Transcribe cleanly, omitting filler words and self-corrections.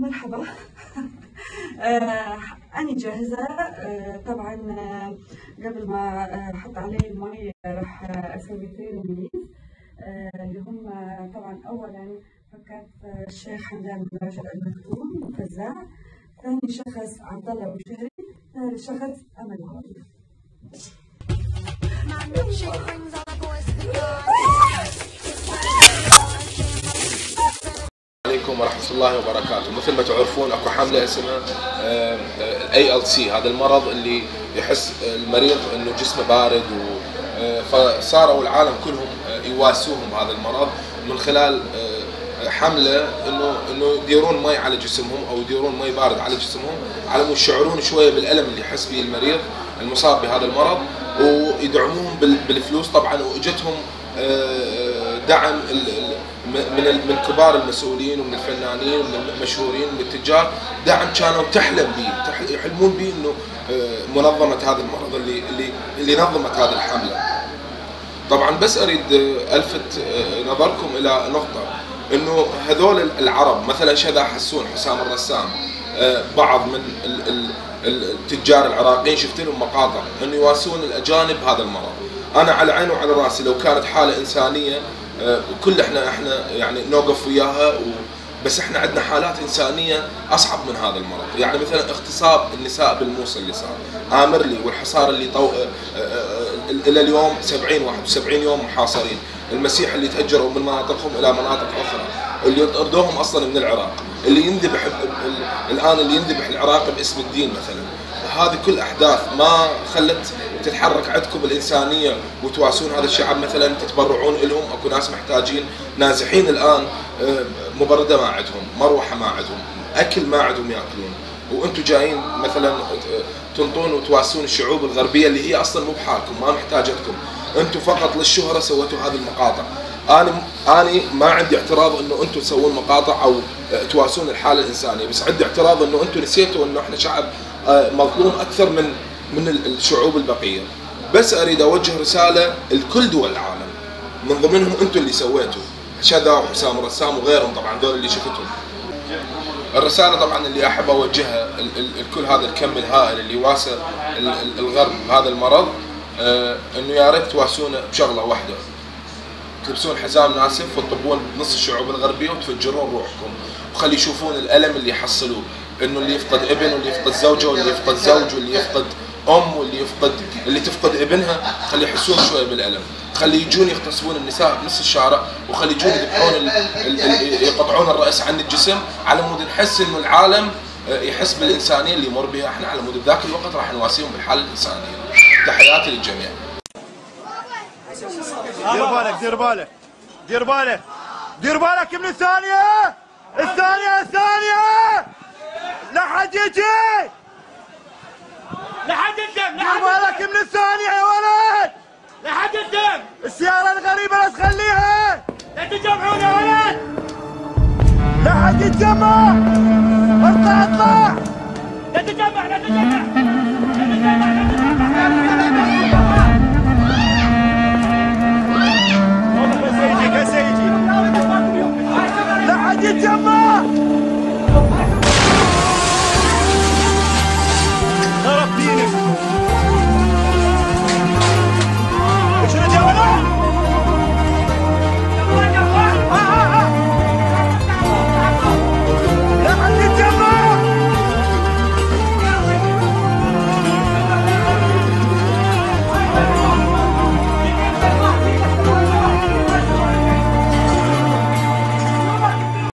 مرحبا. أنا جاهزة. طبعا قبل ما أحط عليه المي راح أسوي 2 تمييز اللي هم طبعا أولا فكرت الشيخ حمدان المكتوم فزاع، ثاني شخص عبد الله بوشهري، ثالث شخص أمل عوضي. عليكم ورحمة الله وبركاته. مثل ما تعرفون اكو حملة اسمها ALC، هذا المرض اللي يحس المريض انه جسمه بارد، فصاروا العالم كلهم يواسوهم هذا المرض من خلال حملة انه يديرون مي على جسمهم او يديرون مي بارد على جسمهم على مود يشعرون شوية بالألم اللي يحس به المريض المصاب بهذا المرض، ويدعموهم بالفلوس طبعا. واجتهم دعم من كبار المسؤولين ومن الفنانين ومن المشهورين ومن التجار، دعم كانوا يحلمون به انه منظمة هذا المرض اللي نظمت هذه الحملة. طبعا بس اريد الفت نظركم الى نقطة، انه هذول العرب مثلا شذا حسون، حسام الرسام، بعض من التجار العراقيين شفت لهم مقاطع انه يواسون الاجانب هذا المرض. انا على عيني وعلى راسي لو كانت حالة انسانية كل احنا يعني نوقف وياها، بس احنا عندنا حالات انسانيه اصعب من هذا المرض. يعني مثلا اغتصاب النساء بالموصل اللي صار، امرلي والحصار اللي الى اليوم 71 يوم محاصرين، المسيح اللي تهجروا من مناطقهم الى مناطق اخرى، اللي طردوهم اصلا من العراق، اللي ينذبح الان اللي ينذبح العراقي باسم الدين مثلا. هذه كل احداث ما خلت تتحرك عندكم الانسانيه وتواسون هذا الشعب، مثلا تتبرعون لهم. اكو ناس محتاجين نازحين الان، مبرده ما عندهم، مروحه ما عندهم، اكل ما عندهم ياكلون، وانتم جايين مثلا تنطون وتواسون الشعوب الغربيه اللي هي اصلا مو بحالكم، ما محتاجتكم، انتم فقط للشهره سويتوا هذه المقاطع. انا ما عندي اعتراض انه انتم تسوون مقاطع او تواسون الحاله الانسانيه، بس عندي اعتراض انه انتم نسيتوا انه احنا شعب مظلوم اكثر من الشعوب البقيه. بس اريد اوجه رساله لكل دول العالم، من ضمنهم انتم اللي سويتوا، شذا وحسام الرسام وغيرهم طبعا دول اللي شفتهم. الرساله طبعا اللي احب اوجهها لكل هذا الكم الهائل اللي واسى الغرب بهذا المرض، انه يا ريت تواسونه بشغله واحده، تلبسون حزام ناسف وتطبون بنص الشعوب الغربيه وتفجرون روحكم، وخلي يشوفون الالم اللي يحصلوه، انه اللي يفقد ابن واللي يفقد زوجه واللي يفقد زوج واللي يفقد اللي تفقد ابنها، خلي يحسون شويه بالالم، خلي يجون يغتصبون النساء بنص الشارع، وخلي يجون يقطعون الراس عن الجسم، على مود نحس انه العالم يحس بالانسانيه اللي يمر بها احنا، على مود بذاك الوقت راح نواسيهم بالحاله الانسانيه. تحياتي للجميع. دير بالك دير بالك دير بالك دير بالك من الثانيه لا حد يجي، لا حد الدم، دير بالك من الثانيه يا ولد، لا حد الدم، السياره الغريبه لا تخليها، لا تجمعون يا ولد، لا حد يتجمع، اطلع لا تجمع